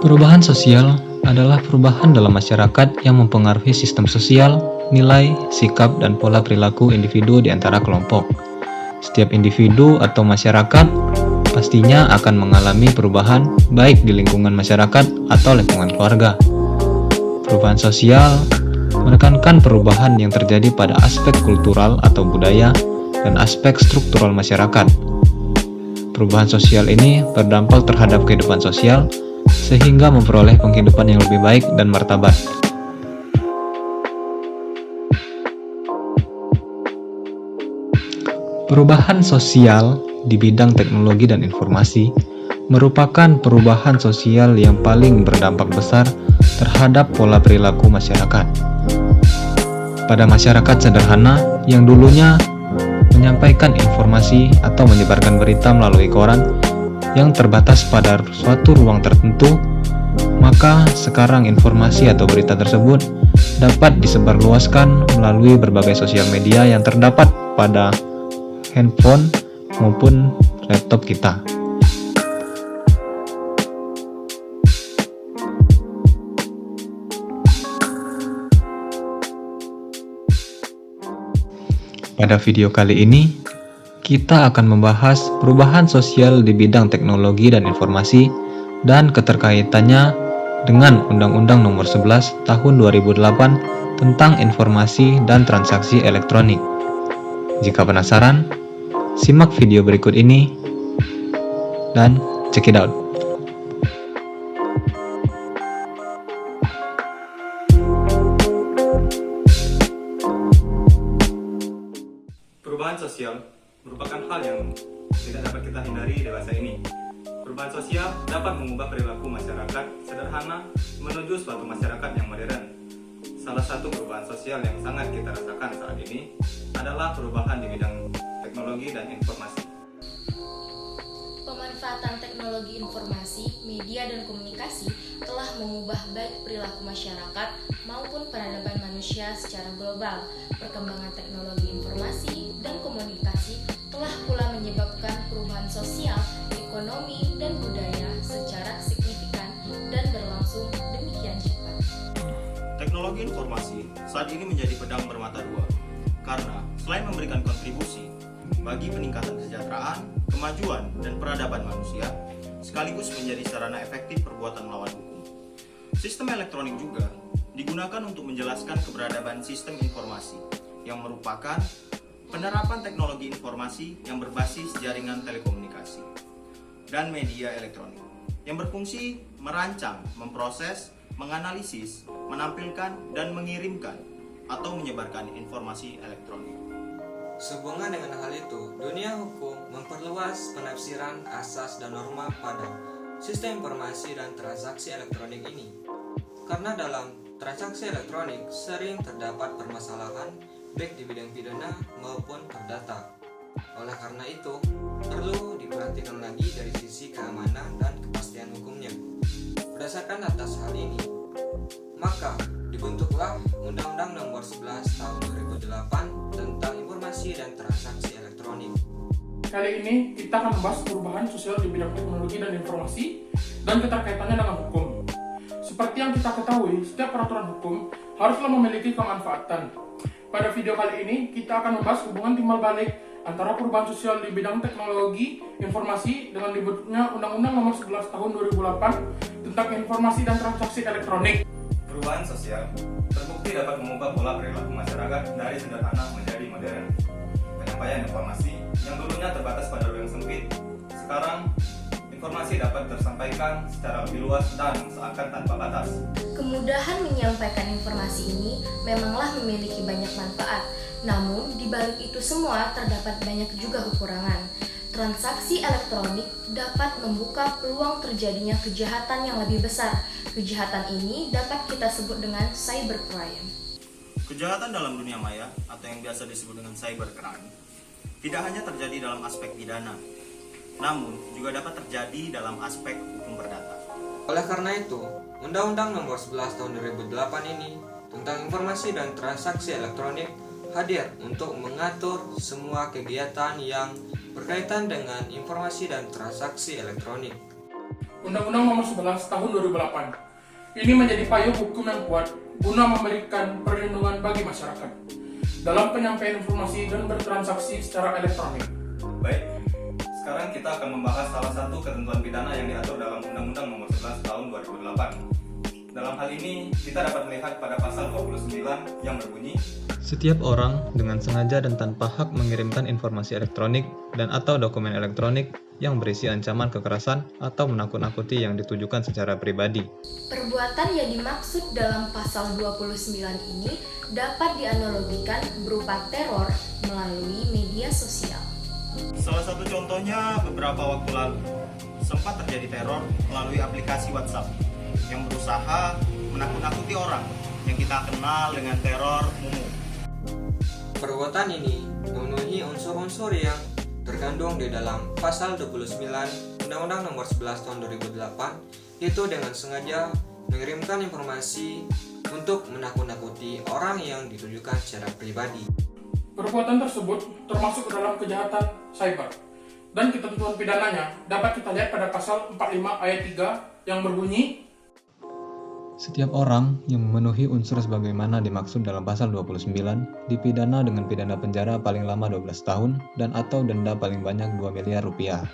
Perubahan sosial adalah perubahan dalam masyarakat yang mempengaruhi sistem sosial, nilai, sikap, dan pola perilaku individu di antara kelompok. Setiap individu atau masyarakat pastinya akan mengalami perubahan baik di lingkungan masyarakat atau lingkungan keluarga. Perubahan sosial menekankan perubahan yang terjadi pada aspek kultural atau budaya dan aspek struktural masyarakat. Perubahan sosial ini berdampak terhadap kehidupan sosial sehingga memperoleh penghidupan yang lebih baik dan martabat. Perubahan sosial di bidang teknologi dan informasi merupakan perubahan sosial yang paling berdampak besar terhadap pola perilaku masyarakat. Pada masyarakat sederhana yang dulunya menyampaikan informasi atau menyebarkan berita melalui koran yang terbatas pada suatu ruang tertentu, maka sekarang informasi atau berita tersebut dapat disebarluaskan melalui berbagai sosial media yang terdapat pada handphone maupun laptop kita. Pada video kali ini, kita akan membahas perubahan sosial di bidang teknologi dan informasi dan keterkaitannya dengan Undang-Undang Nomor 11 Tahun 2008 tentang Informasi dan Transaksi Elektronik. Jika penasaran, simak video berikut ini dan check it out. Perubahan sosial merupakan hal yang tidak dapat kita hindari di masa ini. Perubahan sosial dapat mengubah perilaku masyarakat sederhana menuju suatu masyarakat yang modern. Salah satu perubahan sosial yang sangat kita rasakan saat ini adalah perubahan di bidang teknologi dan informasi. Pemanfaatan teknologi informasi, media, dan komunikasi telah mengubah baik perilaku masyarakat maupun peradaban manusia secara global. Perkembangan teknologi informasi dan komunikasi telah pula menyebabkan perubahan sosial, ekonomi, dan budaya secara signifikan dan berlangsung demikian cepat. Teknologi informasi saat ini menjadi pedang bermata dua, karena selain memberikan kontribusi bagi peningkatan kesejahteraan, kemajuan, dan peradaban manusia, sekaligus menjadi sarana efektif perbuatan melawan hukum. Sistem elektronik juga digunakan untuk menjelaskan keberadaan sistem informasi, yang merupakan penerapan teknologi informasi yang berbasis jaringan telekomunikasi dan media elektronik, yang berfungsi merancang, memproses, menganalisis, menampilkan, dan mengirimkan atau menyebarkan informasi elektronik. Sehubungan dengan hal itu, dunia hukum memperluas penafsiran asas dan norma pada sistem informasi dan transaksi elektronik ini. Karena dalam transaksi elektronik sering terdapat permasalahan baik di bidang pidana maupun perdata. Oleh karena itu, perlu diperhatikan lagi dari sisi keamanan dan kepastian hukumnya. Berdasarkan atas hal ini, maka dibentuklah Undang-Undang Nomor 11 Tahun 2008 tentang Informasi dan Transaksi Elektronik. Kali ini kita akan membahas perubahan sosial di bidang teknologi dan informasi dan keterkaitannya dengan hukum. Seperti yang kita ketahui, setiap peraturan hukum haruslah memiliki kemanfaatan. Pada video kali ini, kita akan membahas hubungan timbal balik antara perubahan sosial di bidang teknologi informasi dengan dibentuknya Undang-Undang Nomor 11 Tahun 2008 tentang Informasi dan Transaksi Elektronik. Perubahan sosial terbukti dapat mengubah pola perilaku masyarakat dari sederhana menjadi modern. Penyampaian informasi yang dulunya terbatas pada ruang sempit, sekarang informasi dapat tersampaikan secara lebih luas dan seakan tanpa batas. Kemudahan menyampaikan informasi ini memanglah memiliki banyak manfaat, namun di balik itu semua terdapat banyak juga kekurangan. Transaksi elektronik dapat membuka peluang terjadinya kejahatan yang lebih besar. Kejahatan ini dapat kita sebut dengan cybercrime. Kejahatan dalam dunia maya atau yang biasa disebut dengan cybercrime tidak hanya terjadi dalam aspek pidana, namun juga dapat terjadi dalam aspek hukum perdata. Oleh karena itu, Undang-Undang Nomor 11 Tahun 2008 ini tentang Informasi dan Transaksi Elektronik hadir untuk mengatur semua kegiatan yang berkaitan dengan informasi dan transaksi elektronik. Undang-Undang Nomor 11 Tahun 2008. Ini menjadi payung hukum yang kuat guna memberikan perlindungan bagi masyarakat dalam penyampaian informasi dan bertransaksi secara elektronik. Baik, sekarang kita akan membahas salah satu ketentuan pidana yang diatur dalam Undang-Undang Nomor 11 Tahun 2008. Dalam hal ini, kita dapat melihat pada pasal 29 yang berbunyi, Setiap orang dengan sengaja dan tanpa hak mengirimkan informasi elektronik dan atau dokumen elektronik yang berisi ancaman kekerasan atau menakut-nakuti yang ditujukan secara pribadi. Perbuatan yang dimaksud dalam pasal 29 ini dapat dianalogikan berupa teror melalui media sosial. salah satu contohnya beberapa waktu lalu, sempat terjadi teror melalui aplikasi WhatsApp yang berusaha menakut-nakuti orang yang kita kenal dengan teror Mumu. Perbuatan ini memenuhi unsur-unsur yang terkandung di dalam pasal 29 Undang-Undang Nomor 11 Tahun 2008, yaitu dengan sengaja mengirimkan informasi untuk menakut-nakuti orang yang ditujukan secara pribadi. Perbuatan tersebut termasuk dalam kejahatan cyber, dan ketentuan pidananya dapat kita lihat pada pasal 45 ayat 3 yang berbunyi, Setiap orang yang memenuhi unsur sebagaimana dimaksud dalam pasal 29 dipidana dengan pidana penjara paling lama 12 tahun dan atau denda paling banyak 2 miliar rupiah.